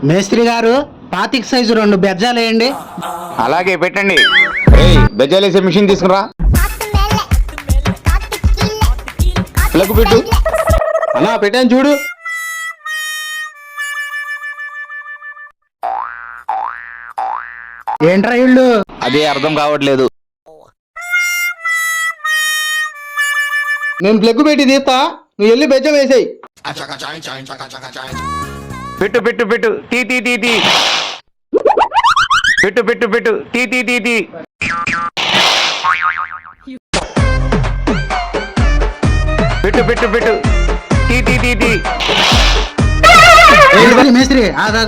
మేస్త్రి గారు 25 సైజు 2 బెజ్జాలు వేయండి. అలాగే పెట్టండి. బెజ్జాలేసే మిషన్ తీసుకురా. ప్లగ్ పెట్టు. అన్నా పెట్టాను చూడు. ఏంట్రా ఇళ్ళు? అదే అర్థం కావట్లేదు. నేను ప్లగ్ పెట్టి తీస్తా, నువ్వు వెళ్ళి బెజ్జం వేసేయి. పెట్టు పెట్టు పెట్టు. తీ తీ తీ తీ. పెట్టు పెట్టు పెట్టు. తీ తీ తీ తీ. పెట్టు పెట్టు పెట్టు. తీ తీ తీ తీ. మేస్త్రి ఆగు.